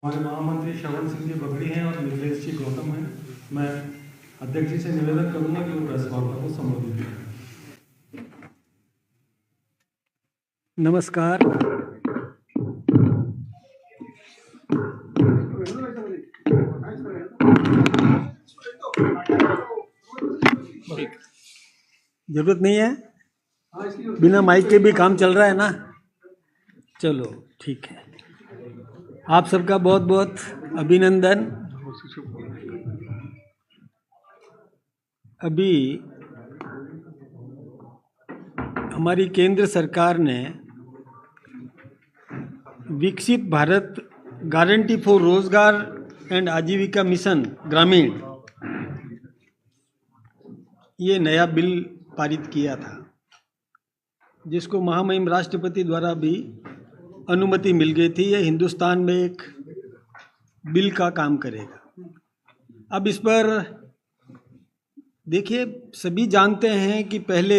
हमारे महामंत्री श्रवण सिंह जी बगड़ी हैं और मिथिलेश जी गौतम हैं। मैं अध्यक्ष जी से निवेदन करूंगा कि वो प्रेस वार्ता को संबोधित करें। नमस्कार। जरूरत नहीं है, बिना माइक के भी काम चल रहा है ना। चलो ठीक है। आप सबका बहुत बहुत अभिनंदन। अभी हमारी केंद्र सरकार ने विकसित भारत गारंटी फॉर रोजगार एंड आजीविका मिशन ग्रामीण ये नया बिल पारित किया था, जिसको महामहिम राष्ट्रपति द्वारा भी अनुमति मिल गई थी। ये हिंदुस्तान में एक बिल का काम करेगा। अब इस पर देखिए, सभी जानते हैं कि पहले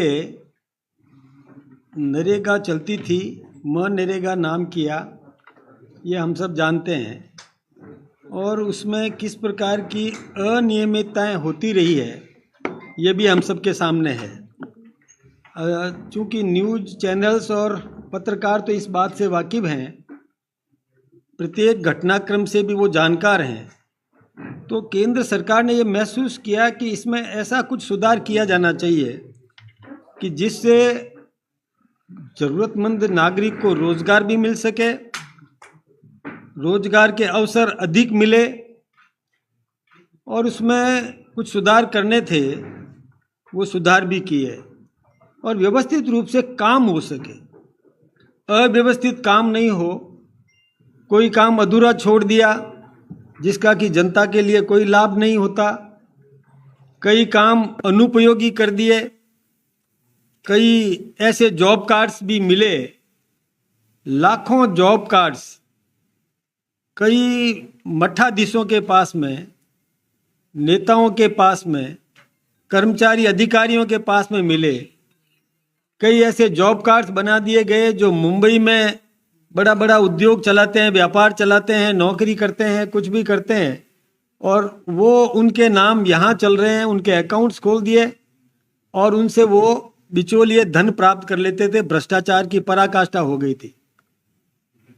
नरेगा चलती थी, मनरेगा नाम किया, ये हम सब जानते हैं। और उसमें किस प्रकार की अनियमितताएं होती रही है ये भी हम सब के सामने है। चूँकि न्यूज़ चैनल्स और पत्रकार तो इस बात से वाकिफ़ हैं, प्रत्येक घटनाक्रम से भी वो जानकार हैं। तो केंद्र सरकार ने ये महसूस किया कि इसमें ऐसा कुछ सुधार किया जाना चाहिए कि जिससे ज़रूरतमंद नागरिक को रोज़गार भी मिल सके, रोज़गार के अवसर अधिक मिले, और उसमें कुछ सुधार करने थे, वो सुधार भी किए और व्यवस्थित रूप से काम हो सके। अव्यवस्थित काम नहीं हो, कोई काम अधूरा छोड़ दिया जिसका कि जनता के लिए कोई लाभ नहीं होता, कई काम अनुपयोगी कर दिए, कई ऐसे जॉब कार्ड्स भी मिले, लाखों जॉब कार्ड्स कई मठाधीशों के पास में, नेताओं के पास में, कर्मचारी अधिकारियों के पास में मिले। कई ऐसे जॉब कार्ड्स बना दिए गए जो मुंबई में बड़ा बड़ा उद्योग चलाते हैं, व्यापार चलाते हैं, नौकरी करते हैं, कुछ भी करते हैं, और वो उनके नाम यहाँ चल रहे हैं। उनके अकाउंट्स खोल दिए और उनसे वो बिचौलिए धन प्राप्त कर लेते थे। भ्रष्टाचार की पराकाष्ठा हो गई थी।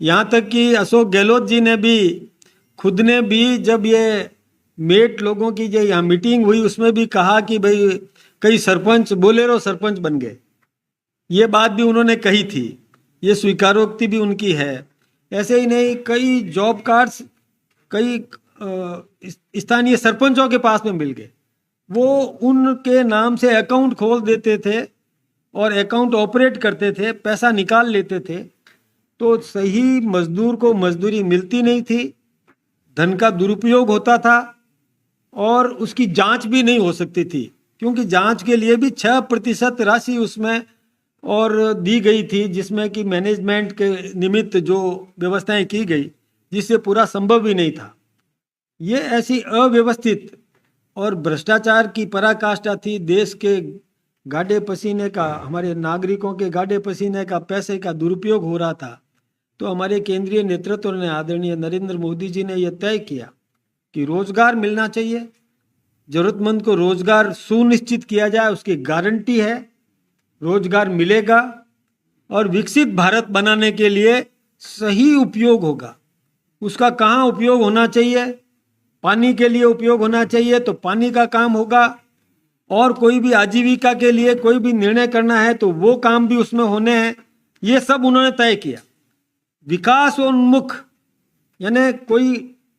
यहाँ तक कि अशोक गहलोत जी ने भी, खुद ने भी, जब ये मेट लोगों की जो यहाँ मीटिंग हुई उसमें भी कहा कि भाई कई सरपंच बोलेरो सरपंच बन गए। ये बात भी उन्होंने कही थी, ये स्वीकारोक्ति भी उनकी है। ऐसे ही नहीं, कई जॉब कार्ड्स कई स्थानीय सरपंचों के पास में मिल गए। वो उनके नाम से अकाउंट खोल देते थे और अकाउंट ऑपरेट करते थे, पैसा निकाल लेते थे। तो सही मजदूर को मजदूरी मिलती नहीं थी, धन का दुरुपयोग होता था और उसकी जांच भी नहीं हो सकती थी, क्योंकि जांच के लिए भी 6% राशि उसमें और दी गई थी, जिसमें कि मैनेजमेंट के निमित्त जो व्यवस्थाएं की गई, जिससे पूरा संभव ही नहीं था। ये ऐसी अव्यवस्थित और भ्रष्टाचार की पराकाष्ठा थी। देश के गाढ़े पसीने का, हमारे नागरिकों के गाढ़े पसीने का, पैसे का दुरुपयोग हो रहा था। तो हमारे केंद्रीय नेतृत्व ने, आदरणीय नरेंद्र मोदी जी ने यह तय किया कि रोजगार मिलना चाहिए, जरूरतमंद को रोजगार सुनिश्चित किया जाए, उसकी गारंटी है, रोजगार मिलेगा और विकसित भारत बनाने के लिए सही उपयोग होगा। उसका कहाँ उपयोग होना चाहिए? पानी के लिए उपयोग होना चाहिए तो पानी का काम होगा, और कोई भी आजीविका के लिए कोई भी निर्णय करना है तो वो काम भी उसमें होने हैं। ये सब उन्होंने तय किया। विकासोन्मुख, यानी कोई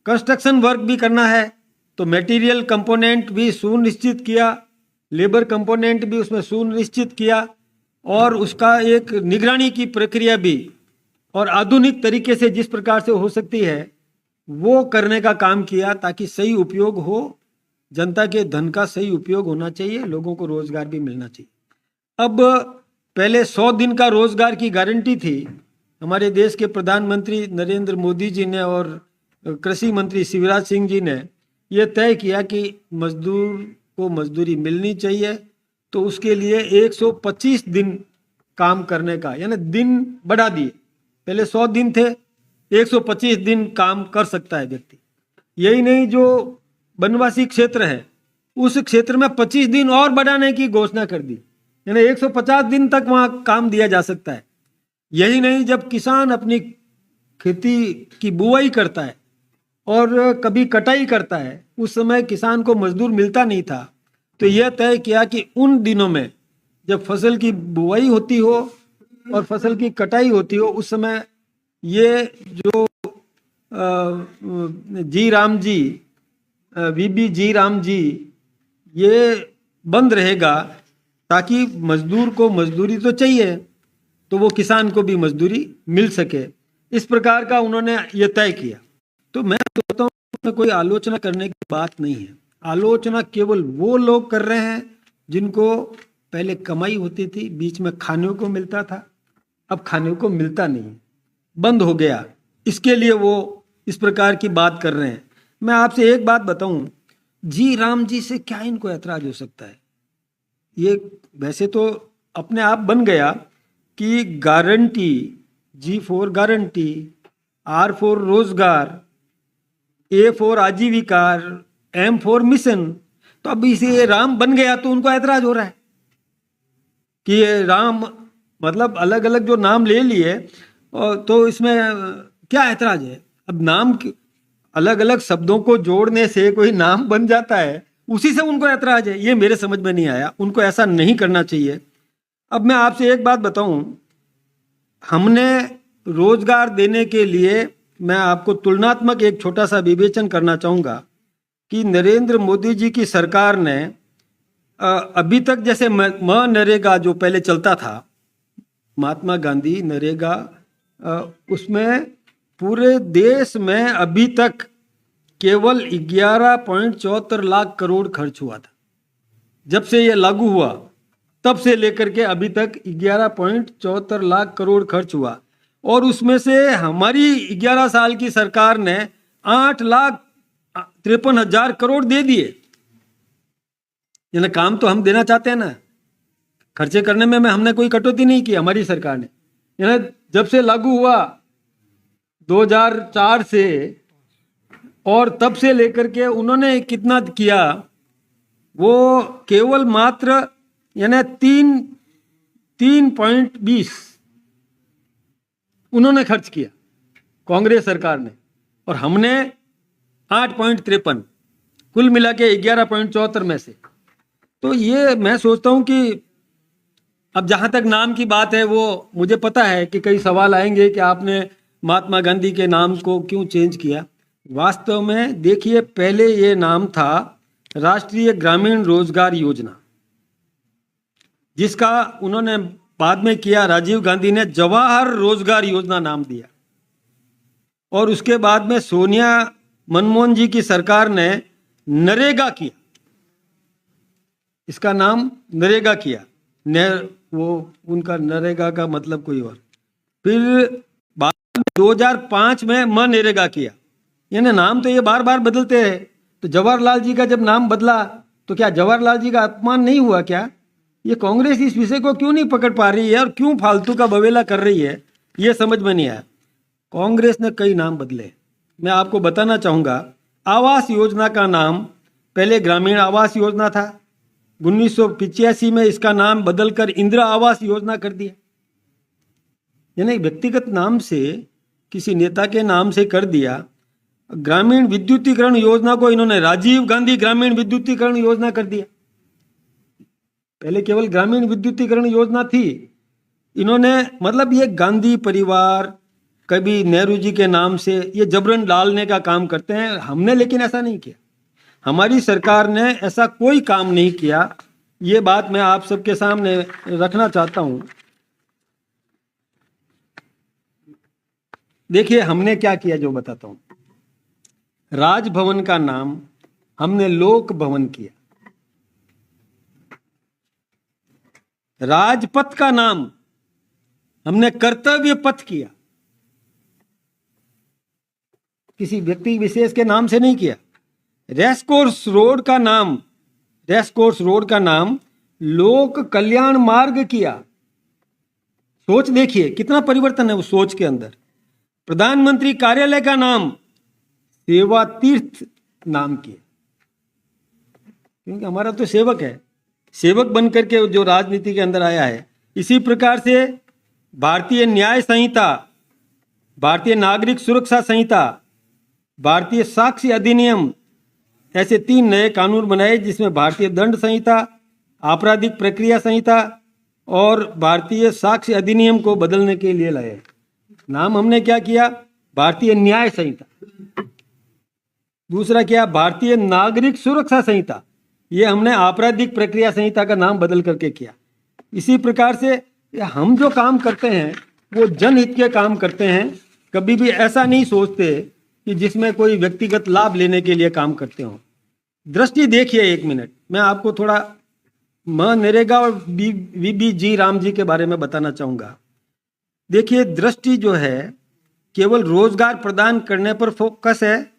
कंस्ट्रक्शन वर्क भी करना है तो मटेरियल कंपोनेंट भी सुनिश्चित किया, लेबर कंपोनेंट भी उसमें सुनिश्चित किया, और उसका एक निगरानी की प्रक्रिया भी, और आधुनिक तरीके से जिस प्रकार से हो सकती है वो करने का काम किया, ताकि सही उपयोग हो, जनता के धन का सही उपयोग होना चाहिए, लोगों को रोजगार भी मिलना चाहिए। अब पहले 100 दिन का रोजगार की गारंटी थी। हमारे देश के प्रधानमंत्री नरेंद्र मोदी जी ने और कृषि मंत्री शिवराज सिंह जी ने यह तय किया कि मजदूर को मजदूरी मिलनी चाहिए, तो उसके लिए 125 दिन काम करने का, यानी दिन बढ़ा दिए। पहले 100 दिन थे, 125 दिन काम कर सकता है व्यक्ति। यही नहीं, जो बनवासी क्षेत्र है उस क्षेत्र में 25 दिन और बढ़ाने की घोषणा कर दी, यानी 150 दिन तक वहां काम दिया जा सकता है। यही नहीं, जब किसान अपनी खेती की बुआई करता है और कभी कटाई करता है, उस समय किसान को मजदूर मिलता नहीं था, तो यह तय किया कि उन दिनों में जब फसल की बुआई होती हो और फसल की कटाई होती हो, उस समय ये जो जी राम जी, वीबी जी राम जी, ये बंद रहेगा, ताकि मजदूर को मजदूरी तो चाहिए, तो वो किसान को भी मजदूरी मिल सके। इस प्रकार का उन्होंने ये तय किया। तो मैं सोचता हूँ कोई आलोचना करने की बात नहीं है। आलोचना केवल वो लोग कर रहे हैं जिनको पहले कमाई होती थी, बीच में खाने को मिलता था, अब खाने को मिलता नहीं, बंद हो गया, इसके लिए वो इस प्रकार की बात कर रहे हैं। मैं आपसे एक बात बताऊं, जी राम जी से क्या इनको ऐतराज हो सकता है? ये वैसे तो अपने आप बन गया कि guarantee, G for guarantee, R for रोजगार, ए फॉर आजीविका, एम फॉर मिशन। तो अब इसे राम बन गया तो उनको ऐतराज हो रहा है कि ये राम, मतलब अलग अलग जो नाम ले लिए, तो इसमें क्या ऐतराज है? अब नाम अलग अलग शब्दों को जोड़ने से कोई नाम बन जाता है, उसी से उनको ऐतराज है। ये मेरे समझ में नहीं आया, उनको ऐसा नहीं करना चाहिए। अब मैं आपसे एक बात बताऊं, हमने रोजगार देने के लिए, मैं आपको तुलनात्मक एक छोटा सा विवेचन करना चाहूँगा कि नरेंद्र मोदी जी की सरकार ने अभी तक, जैसे मनरेगा जो पहले चलता था, महात्मा गांधी नरेगा, उसमें पूरे देश में अभी तक केवल 11.74 लाख करोड़ खर्च हुआ था। जब से ये लागू हुआ तब से लेकर के अभी तक 11.74 लाख करोड़ खर्च हुआ, और उसमें से हमारी 11 साल की सरकार ने 8,53,000 करोड़ दे दिए। यानी काम तो हम देना चाहते हैं ना, खर्चे करने में हमने कोई कटौती नहीं की हमारी सरकार ने। यानी जब से लागू हुआ 2004 से, और तब से लेकर के उन्होंने कितना किया, वो केवल मात्र यानी 3.20 उन्होंने खर्च किया कांग्रेस सरकार ने, और हमने 8.53, कुल मिला के 11.74 में से। तो ये मैं सोचता हूं कि अब जहां तक नाम की बात है, वो मुझे पता है कि कई सवाल आएंगे कि आपने महात्मा गांधी के नाम को क्यों चेंज किया। वास्तव में देखिए, पहले ये नाम था राष्ट्रीय ग्रामीण रोजगार योजना, जिसका उन्होंने बाद में किया, राजीव गांधी ने जवाहर रोजगार योजना नाम दिया, और उसके बाद में सोनिया मनमोहन जी की सरकार ने नरेगा किया, इसका नाम नरेगा किया। वो उनका नरेगा का मतलब कोई और। फिर बाद में 2005 में मनरेगा किया। यानी नाम तो ये बार बार बदलते हैं। तो जवाहरलाल जी का जब नाम बदला तो क्या जवाहरलाल जी का अपमान नहीं हुआ क्या? ये कांग्रेस इस विषय को क्यों नहीं पकड़ पा रही है और क्यों फालतू का बवेला कर रही है, ये समझ में नहीं आया। कांग्रेस ने कई नाम बदले। मैं आपको बताना चाहूँगा, आवास योजना का नाम पहले ग्रामीण आवास योजना था, 1985 में इसका नाम बदलकर इंदिरा आवास योजना कर दिया। यानी व्यक्तिगत नाम से, किसी नेता के नाम से कर दिया। ग्रामीण विद्युतीकरण योजना को इन्होंने राजीव गांधी ग्रामीण विद्युतीकरण योजना कर दिया। पहले केवल ग्रामीण विद्युतीकरण योजना थी, इन्होंने मतलब ये गांधी परिवार, कभी नेहरू जी के नाम से ये जबरन डालने का काम करते हैं। हमने लेकिन ऐसा नहीं किया, हमारी सरकार ने ऐसा कोई काम नहीं किया। ये बात मैं आप सबके सामने रखना चाहता हूं। देखिए हमने क्या किया, जो बताता हूं। राजभवन का नाम हमने लोक भवन किया, राजपथ का नाम हमने कर्तव्य पथ किया, किसी व्यक्ति विशेष के नाम से नहीं किया। रेसकोर्स रोड का नाम लोक कल्याण मार्ग किया। सोच देखिए कितना परिवर्तन है उस सोच के अंदर। प्रधानमंत्री कार्यालय का नाम सेवा तीर्थ नाम किया, क्योंकि हमारा तो सेवक है, सेवक बनकर के जो राजनीति के अंदर आया है। इसी प्रकार से भारतीय न्याय संहिता, भारतीय नागरिक सुरक्षा संहिता, भारतीय साक्ष्य अधिनियम, ऐसे 3 नए कानून बनाए, जिसमें भारतीय दंड संहिता, आपराधिक प्रक्रिया संहिता और भारतीय साक्ष्य अधिनियम को बदलने के लिए लाए। नाम हमने क्या किया? भारतीय न्याय संहिता। दूसरा क्या? भारतीय नागरिक सुरक्षा संहिता। ये हमने आपराधिक प्रक्रिया संहिता का नाम बदल करके किया। इसी प्रकार से हम जो काम करते हैं वो जनहित के काम करते हैं, कभी भी ऐसा नहीं सोचते कि जिसमें कोई व्यक्तिगत लाभ लेने के लिए काम करते हो। दृष्टि देखिए, 1 मिनट मैं आपको थोड़ा मनरेगा और VBG राम जी के बारे में बताना चाहूँगा। देखिए, दृष्टि जो है केवल रोजगार प्रदान करने पर फोकस है,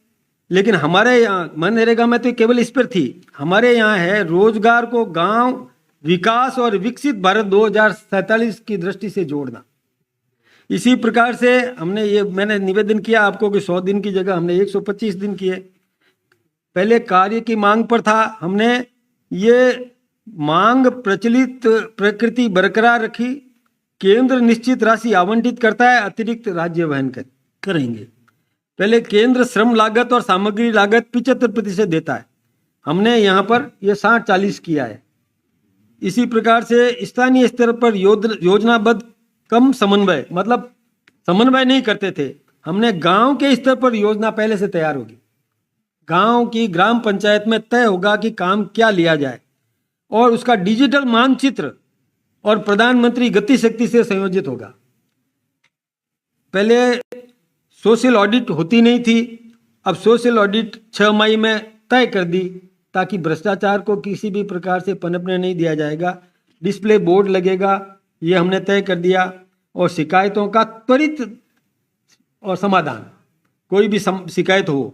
लेकिन हमारे यहाँ मनरेगा में तो केवल इस पर थी। हमारे यहाँ है रोजगार को गांव विकास और विकसित भारत 2047 की दृष्टि से जोड़ना। इसी प्रकार से मैंने निवेदन किया आपको कि 100 दिन की जगह हमने 125 दिन किए। पहले कार्य की मांग पर था, हमने ये मांग प्रचलित प्रकृति बरकरार रखी। केंद्र निश्चित राशि आवंटित करता है, अतिरिक्त राज्य वहन करेंगे। पहले केंद्र श्रम लागत और सामग्री लागत 75% देता है, हमने यहाँ पर ये 60-40 किया है। इसी प्रकार से स्थानीय स्तर पर योजनाबद्ध कम समन्वय, मतलब समन्वय नहीं करते थे, हमने गांव के स्तर पर योजना पहले से तैयार होगी। गांव की ग्राम पंचायत में तय होगा कि काम क्या लिया जाए और उसका डिजिटल मानचित्र और प्रधानमंत्री गति शक्ति से संयोजित होगा। पहले सोशल ऑडिट होती नहीं थी, अब सोशल ऑडिट 6 मई में तय कर दी, ताकि भ्रष्टाचार को किसी भी प्रकार से पनपने नहीं दिया जाएगा। डिस्प्ले बोर्ड लगेगा, ये हमने तय कर दिया। और शिकायतों का त्वरित और समाधान, कोई भी शिकायत हो।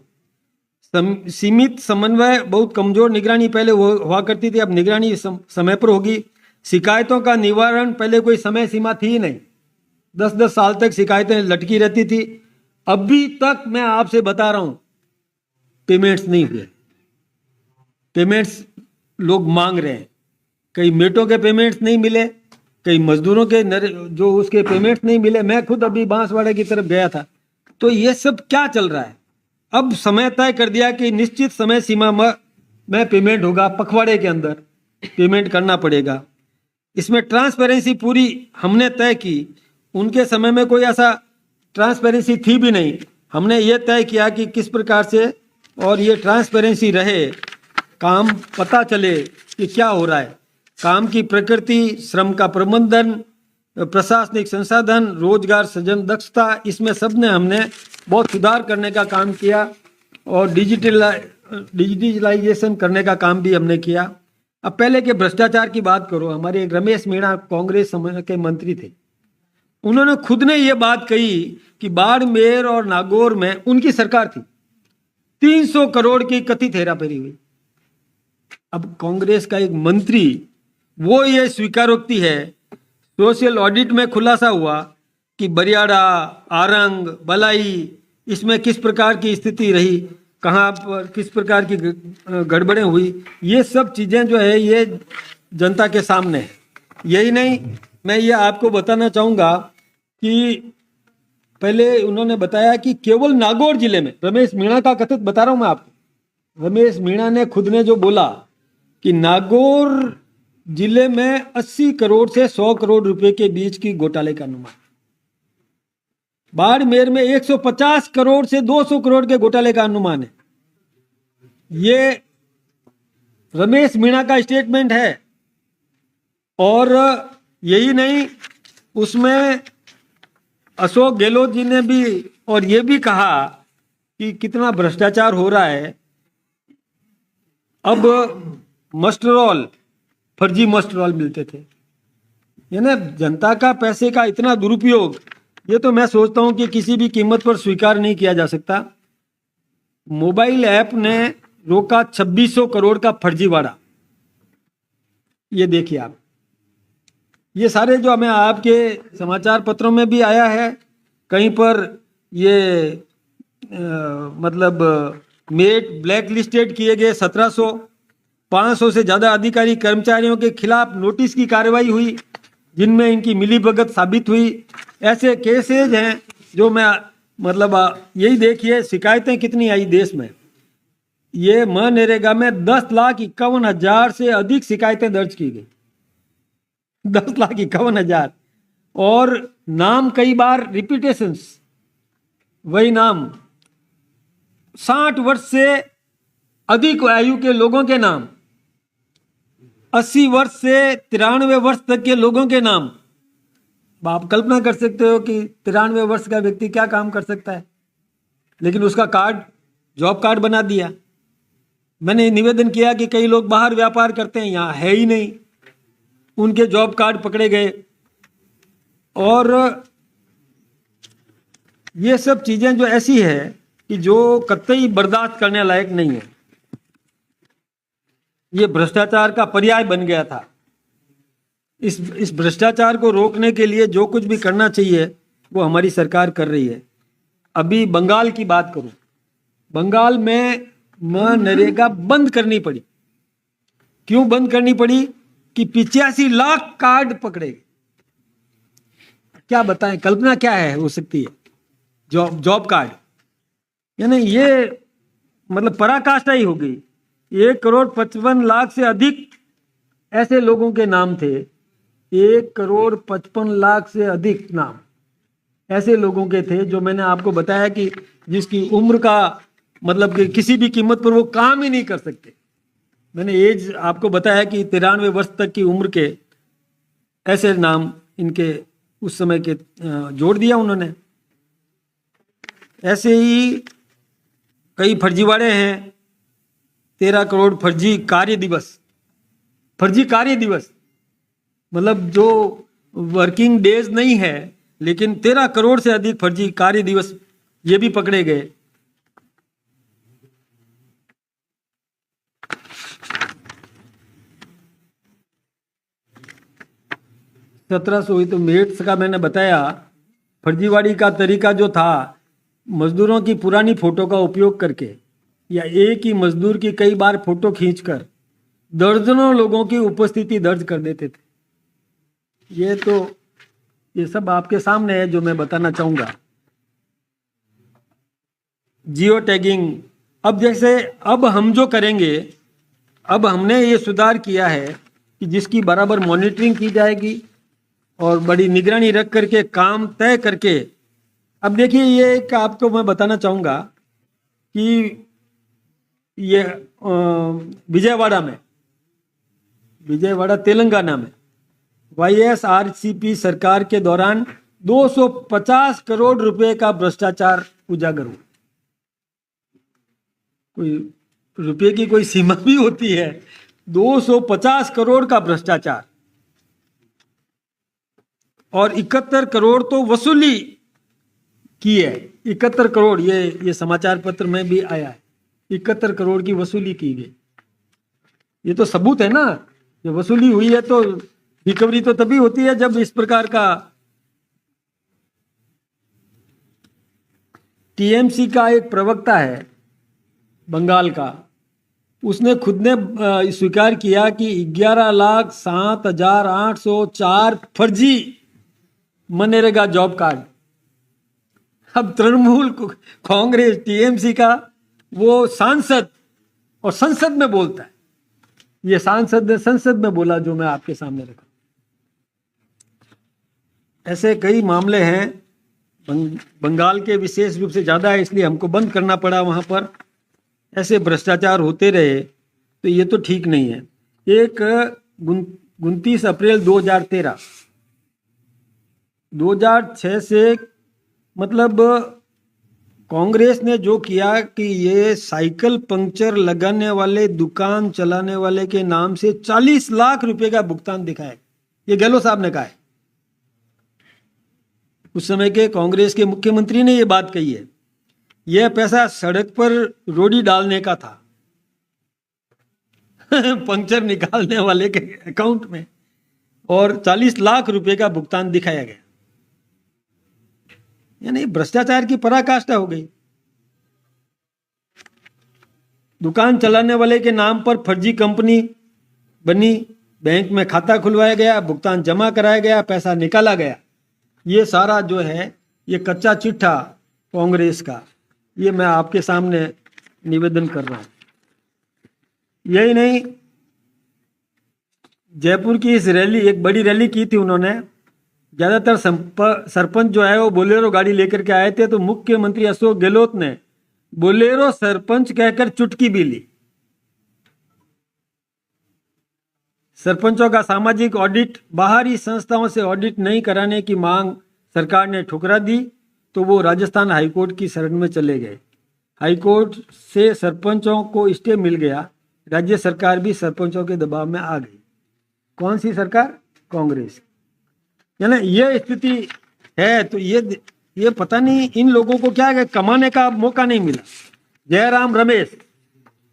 सीमित समन्वय, बहुत कमजोर निगरानी पहले हुआ करती थी, अब निगरानी समय पर होगी। शिकायतों का निवारण, पहले कोई समय सीमा थी ही नहीं, 10-10 साल तक शिकायतें लटकी रहती थी। अभी तक मैं आपसे बता रहा हूं, पेमेंट्स नहीं हुए। पेमेंट्स लोग मांग रहे हैं, कई मेटों के पेमेंट्स नहीं मिले, कई मजदूरों के जो उसके पेमेंट्स नहीं मिले। मैं खुद अभी बांसवाड़ा की तरफ गया था, तो ये सब क्या चल रहा है? अब समय तय कर दिया कि निश्चित समय सीमा में पेमेंट होगा, पखवाड़े के अंदर पेमेंट करना पड़ेगा। इसमें ट्रांसपेरेंसी पूरी हमने तय की। उनके समय में कोई ऐसा ट्रांसपेरेंसी थी भी नहीं। हमने ये तय किया कि किस प्रकार से और ये ट्रांसपेरेंसी रहे, काम पता चले कि क्या हो रहा है। काम की प्रकृति, श्रम का प्रबंधन, प्रशासनिक संसाधन, रोजगार सृजन, दक्षता, इसमें सब ने हमने बहुत सुधार करने का काम किया और डिजिटलाइजेशन करने का काम भी हमने किया। अब पहले के भ्रष्टाचार की बात करो, हमारे रमेश मीणा कांग्रेस के मंत्री थे, उन्होंने खुद ने ये बात कही कि बाड़मेर और नागौर में उनकी सरकार थी, 300 करोड़ की कथित हेराफेरी हुई। अब कांग्रेस का एक मंत्री वो ये स्वीकारोक्ति है, सोशल ऑडिट में खुलासा हुआ कि बरियाड़ा, आरंग, बलाई, इसमें किस प्रकार की स्थिति रही, कहाँ पर किस प्रकार की गड़बड़ें हुई, ये सब चीज़ें जो है ये जनता के सामने है। यही नहीं, मैं ये आपको बताना चाहूँगा कि पहले उन्होंने बताया कि केवल नागौर जिले में, रमेश मीणा का कथित बता रहा हूँ मैं आपको, रमेश मीणा ने खुद ने जो बोला कि नागौर जिले में 80 करोड़ से 100 करोड़ रुपए के बीच की घोटाले का अनुमान, बाड़मेर में 150 करोड़ से 200 करोड़ के घोटाले का अनुमान है। ये रमेश मीणा का स्टेटमेंट है। और यही नहीं, उसमें अशोक गहलोत जी ने भी और ये भी कहा कि कितना भ्रष्टाचार हो रहा है। अब मस्टर रोल, फर्जी मस्टर रोल मिलते थे, यानी जनता का पैसे का इतना दुरुपयोग, ये तो मैं सोचता हूं कि किसी भी कीमत पर स्वीकार नहीं किया जा सकता। मोबाइल ऐप ने रोका 2600 करोड़ का फर्जीवाड़ा। ये देखिए आप, ये सारे जो हमें आपके समाचार पत्रों में भी आया है, कहीं पर ये मतलब मेट ब्लैक लिस्टेड किए गए 1700, 500 से ज़्यादा अधिकारी कर्मचारियों के खिलाफ नोटिस की कार्रवाई हुई जिनमें इनकी मिलीभगत साबित हुई। ऐसे केसेज हैं जो मैं मतलब यही देखिए शिकायतें कितनी आई देश में। ये मनरेगा में 10,51,000 से अधिक शिकायतें दर्ज की गई, 10,51,000, और नाम कई बार रिपीटेशंस, वही नाम 60 वर्ष से अधिक आयु के लोगों के नाम, 80 वर्ष से 93 वर्ष तक के लोगों के नाम। आप कल्पना कर सकते हो कि 93 वर्ष का व्यक्ति क्या काम कर सकता है, लेकिन उसका कार्ड जॉब कार्ड बना दिया। मैंने निवेदन किया कि कई लोग बाहर व्यापार करते हैं, यहाँ है ही नहीं, उनके जॉब कार्ड पकड़े गए। और ये सब चीजें जो ऐसी है कि जो कतई बर्दाश्त करने लायक नहीं है। ये भ्रष्टाचार का पर्याय बन गया था। इस भ्रष्टाचार को रोकने के लिए जो कुछ भी करना चाहिए वो हमारी सरकार कर रही है। अभी बंगाल की बात करूं, बंगाल में मनरेगा बंद करनी पड़ी। क्यों बंद करनी पड़ी? कि 85 लाख कार्ड पकड़े गए। क्या बताएं, कल्पना क्या है हो सकती है जॉब कार्ड, यानी ये मतलब पराकाष्ठा ही हो गई। 1,55,00,000 से अधिक ऐसे लोगों के नाम थे, 1,55,00,000 से अधिक नाम ऐसे लोगों के थे जो मैंने आपको बताया कि जिसकी उम्र का मतलब कि किसी भी कीमत पर वो काम ही नहीं कर सकते। मैंने एज आपको बताया कि 93 वर्ष तक की उम्र के ऐसे नाम इनके उस समय के जोड़ दिया उन्होंने। ऐसे ही कई फर्जीवाड़े हैं। 13 करोड़ फर्जी कार्य दिवस, मतलब जो वर्किंग डेज नहीं है, लेकिन 13 करोड़ से अधिक फर्जी कार्य दिवस ये भी पकड़े गए। हुई तो मेट्स का मैंने बताया। फर्जीवाड़ी का तरीका जो था, मजदूरों की पुरानी फोटो का उपयोग करके या एक ही मजदूर की कई बार फोटो खींचकर दर्जनों लोगों की उपस्थिति दर्ज कर देते थे। ये सब आपके सामने है जो मैं बताना चाहूंगा। जियो टैगिंग, अब हम जो करेंगे, अब हमने ये सुधार किया है कि जिसकी बराबर मॉनिटरिंग की जाएगी और बड़ी निगरानी रख करके काम तय करके। अब देखिए, ये एक आपको मैं बताना चाहूँगा कि ये विजयवाड़ा तेलंगाना में YSRCP सरकार के दौरान 250 करोड़ रुपए का भ्रष्टाचार उजागर हुआ। कोई रुपए की कोई सीमा भी होती है? 250 करोड़ का भ्रष्टाचार, और 71 करोड़ तो वसूली की है। 71 करोड़, ये समाचार पत्र में भी आया है, 71 करोड़ की वसूली की गई। ये तो सबूत है ना, जब वसूली हुई है तो रिकवरी तो तभी होती है जब इस प्रकार का। टीएमसी का एक प्रवक्ता है बंगाल का, उसने खुद ने स्वीकार किया कि 11,07,804 फर्जी मनरेगा जॉब कार्ड। अब तृणमूल कांग्रेस टीएमसी का वो सांसद, और संसद में बोलता है, ये सांसद ने संसद में बोला जो मैं आपके सामने रखा। ऐसे कई मामले हैं। बंगाल के विशेष रूप से ज़्यादा है, इसलिए हमको बंद करना पड़ा वहाँ पर। ऐसे भ्रष्टाचार होते रहे तो ये तो ठीक नहीं है। एक 29 अप्रैल 2006 से मतलब कांग्रेस ने जो किया कि ये साइकिल पंक्चर लगाने वाले, दुकान चलाने वाले के नाम से 40 लाख रुपए का भुगतान दिखाया। ये गहलोत साहब ने कहा है, उस समय के कांग्रेस के मुख्यमंत्री ने ये बात कही है। यह पैसा सड़क पर रोड़ी डालने का था पंक्चर निकालने वाले के अकाउंट में, और 40 लाख रुपए का भुगतान दिखाया गया। यानी भ्रष्टाचार की पराकाष्ठा हो गई। दुकान चलाने वाले के नाम पर फर्जी कंपनी बनी, बैंक में खाता खुलवाया गया, भुगतान जमा कराया गया, पैसा निकाला गया। ये सारा जो है ये कच्चा चिट्ठा कांग्रेस का, ये मैं आपके सामने निवेदन कर रहा हूँ। यही नहीं, जयपुर की इस रैली, एक बड़ी रैली की थी उन्होंने। ज़्यादातर सरपंच जो है वो बोलेरो गाड़ी लेकर के आए थे, तो मुख्यमंत्री अशोक गहलोत ने बोलेरो सरपंच कहकर चुटकी भी ली। सरपंचों का सामाजिक ऑडिट, बाहरी संस्थाओं से ऑडिट नहीं कराने की मांग सरकार ने ठुकरा दी, तो वो राजस्थान हाईकोर्ट की शरण में चले गए। हाईकोर्ट से सरपंचों को स्टे मिल गया, राज्य सरकार भी सरपंचों के दबाव में आ गई। कौन सी सरकार? कांग्रेस। यानी ये स्थिति है। तो ये पता नहीं इन लोगों को क्या है, कमाने का मौका नहीं मिला। जयराम रमेश,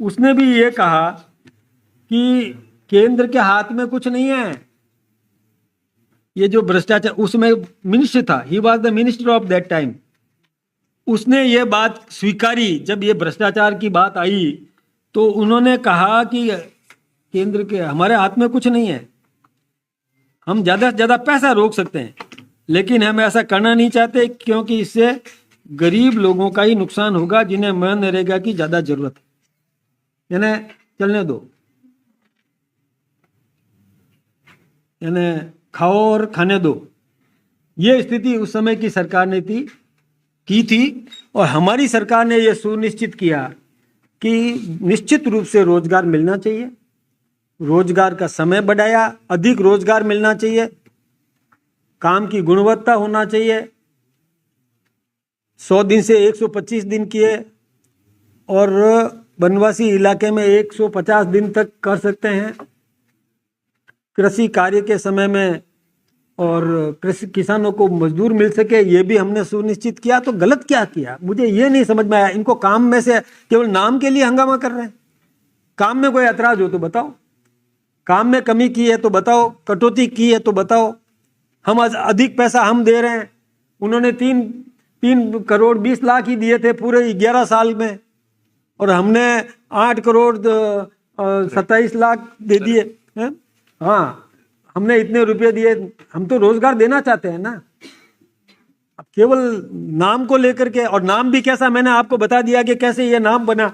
उसने भी ये कहा कि केंद्र के हाथ में कुछ नहीं है। ये जो भ्रष्टाचार, उसमें मिनिस्टर था, he was the minister of that time, उसने ये बात स्वीकारी। जब ये भ्रष्टाचार की बात आई तो उन्होंने कहा कि केंद्र के हमारे हाथ में कुछ नहीं है, हम ज़्यादा से ज़्यादा पैसा रोक सकते हैं, लेकिन हम ऐसा करना नहीं चाहते क्योंकि इससे गरीब लोगों का ही नुकसान होगा जिन्हें मनरेगा की ज़्यादा जरूरत है। यानी चलने दो, यानी खाओ और खाने दो। ये स्थिति उस समय की सरकार ने की थी। और हमारी सरकार ने यह सुनिश्चित किया कि निश्चित रूप से रोजगार मिलना चाहिए, रोजगार का समय बढ़ाया, अधिक रोजगार मिलना चाहिए, काम की गुणवत्ता होना चाहिए। 100 दिन से 125 दिन किए और वनवासी इलाके में 150 दिन तक कर सकते हैं। कृषि कार्य के समय में और कृषि किसानों को मजदूर मिल सके, ये भी हमने सुनिश्चित किया। तो गलत क्या किया, मुझे ये नहीं समझ में आया। इनको काम में से केवल नाम के लिए हंगामा कर रहे हैं। काम में कोई ऐतराज हो तो बताओ, काम में कमी की है तो बताओ, कटौती की है तो बताओ। हम अधिक पैसा हम दे रहे हैं, उन्होंने 3 करोड़ 20 लाख ही दिए थे पूरे 11 साल में, और हमने 8 करोड़ 27 लाख दे दिए हैं। हाँ, हमने इतने रुपए दिए। हम तो रोजगार देना चाहते हैं ना। अब केवल नाम को लेकर के, और नाम भी कैसा, मैंने आपको बता दिया कि कैसे ये नाम बना।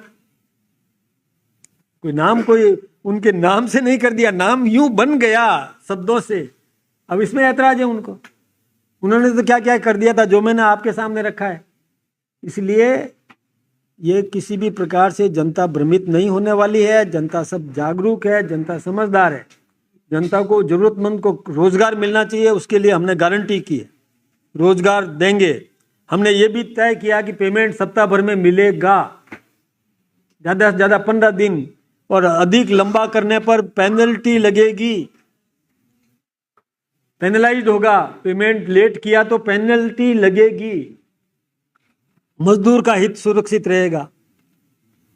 कोई उनके नाम से नहीं कर दिया, नाम यूं बन गया शब्दों से। अब इसमें ऐतराज है उनको, उन्होंने तो क्या क्या कर दिया था जो मैंने आपके सामने रखा है। इसलिए ये किसी भी प्रकार से जनता भ्रमित नहीं होने वाली है। जनता सब जागरूक है, जनता समझदार है। जनता को, जरूरतमंद को रोजगार मिलना चाहिए, उसके लिए हमने गारंटी की है, रोजगार देंगे। हमने ये भी तय किया कि पेमेंट सप्ताह भर में मिलेगा, ज़्यादा से ज़्यादा 15 दिन, और अधिक लंबा करने पर पेनल्टी लगेगी, पेनलाइज होगा। पेमेंट लेट किया तो पेनल्टी लगेगी, मजदूर का हित सुरक्षित रहेगा।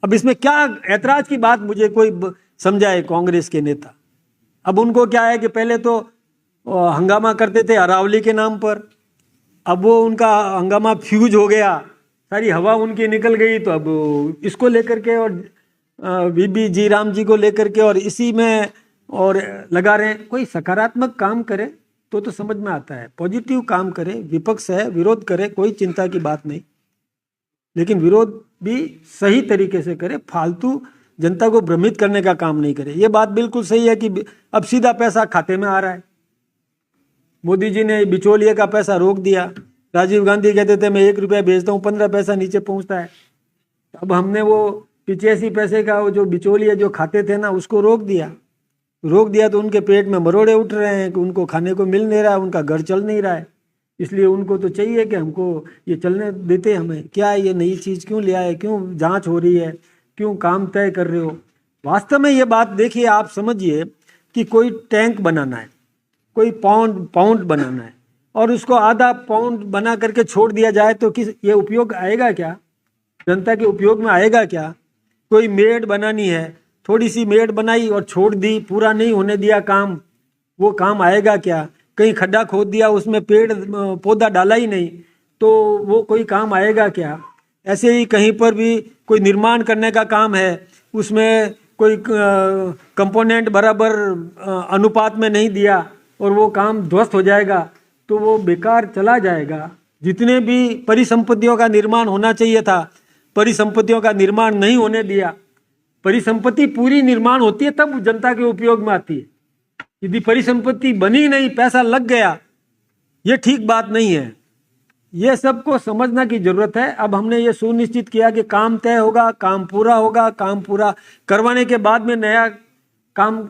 अब इसमें क्या ऐतराज की बात मुझे कोई समझाए कांग्रेस के नेता। अब उनको क्या है कि पहले तो हंगामा करते थे अरावली के नाम पर, अब वो उनका हंगामा फ्यूज हो गया, सारी हवा उनकी निकल गई। तो अब इसको लेकर के और बीबी जी राम जी को लेकर के और इसी में और लगा रहे हैं। कोई सकारात्मक काम करे तो समझ में आता है, पॉजिटिव काम करे। विपक्ष है, विरोध करे, कोई चिंता की बात नहीं, लेकिन विरोध भी सही तरीके से करे, फालतू जनता को भ्रमित करने का काम नहीं करे। ये बात बिल्कुल सही है कि अब सीधा पैसा खाते में आ रहा है। मोदी जी ने बिचौलिए का पैसा रोक दिया। राजीव गांधी कहते थे मैं 1 रुपया भेजता हूँ, 15 पैसा नीचे पहुँचता है। अब हमने वो 85 पैसे का वो जो बिचौलिए जो खाते थे ना, उसको रोक दिया तो उनके पेट में मरोड़े उठ रहे हैं कि उनको खाने को मिल नहीं रहा है, उनका घर चल नहीं रहा है। इसलिए उनको तो चाहिए कि हमको ये चलने देते, हमें क्या है, ये नई चीज़ क्यों ले आए, क्यों जांच हो रही है, क्यों काम तय कर रहे हो। वास्तव में ये बात देखिए, आप समझिए कि कोई टैंक बनाना है, कोई पाउंड बनाना है, और उसको आधा पाउंड बना करके छोड़ दिया जाए तो किस ये उपयोग आएगा क्या, जनता के उपयोग में आएगा क्या। कोई मेड बनानी है, थोड़ी सी मेड बनाई और छोड़ दी, पूरा नहीं होने दिया काम, वो काम आएगा क्या। कहीं खड्डा खोद दिया, उसमें पेड़ पौधा डाला ही नहीं, तो वो कोई काम आएगा क्या? ऐसे ही कहीं पर भी कोई निर्माण करने का काम है, उसमें कोई कंपोनेंट बराबर अनुपात में नहीं दिया और वो काम ध्वस्त हो जाएगा तो वो बेकार चला जाएगा। जितने भी परिसंपत्तियों का निर्माण होना चाहिए था, परिसंपत्तियों का निर्माण नहीं होने दिया। परिसंपत्ति पूरी निर्माण होती है तब जनता के उपयोग में आती है। यदि परिसंपत्ति बनी नहीं, पैसा लग गया, ये ठीक बात नहीं है। ये सबको समझना की जरूरत है। अब हमने ये सुनिश्चित किया कि काम तय होगा, काम पूरा होगा, काम पूरा करवाने के बाद में नया काम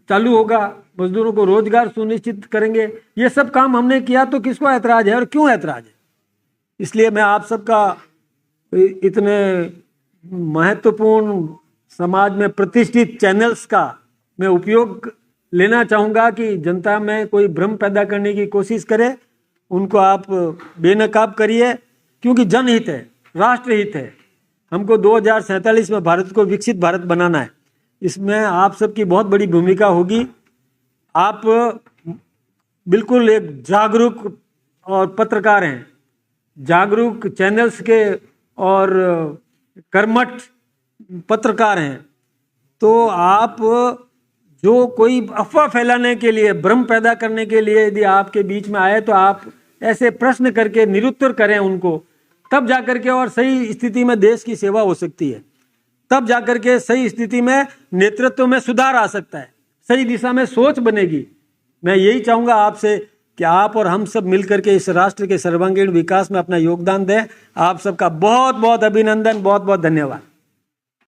चालू होगा, मजदूरों को रोजगार सुनिश्चित करेंगे। ये सब काम हमने किया तो किसको ऐतराज है और क्यों ऐतराज है? इसलिए मैं आप सबका इतने महत्वपूर्ण समाज में प्रतिष्ठित चैनल्स का मैं उपयोग लेना चाहूँगा कि जनता में कोई भ्रम पैदा करने की कोशिश करे, उनको आप बेनकाब करिए, क्योंकि जनहित है, राष्ट्रहित है। हमको 2047 में भारत को विकसित भारत बनाना है। इसमें आप सबकी बहुत बड़ी भूमिका होगी। आप बिल्कुल एक जागरूक और पत्रकार हैं, जागरूक चैनल्स के और कर्मठ पत्रकार हैं। तो आप जो कोई अफवाह फैलाने के लिए, भ्रम पैदा करने के लिए यदि आपके बीच में आए तो आप ऐसे प्रश्न करके निरुत्तर करें उनको, तब जाकर के और सही स्थिति में देश की सेवा हो सकती है। तब जाकर के सही स्थिति में नेतृत्व में सुधार आ सकता है, सही दिशा में सोच बनेगी। मैं यही चाहूँगा आपसे कि आप और हम सब मिलकर के इस राष्ट्र के सर्वांगीण विकास में अपना योगदान दें। आप सबका बहुत बहुत अभिनंदन, बहुत बहुत धन्यवाद।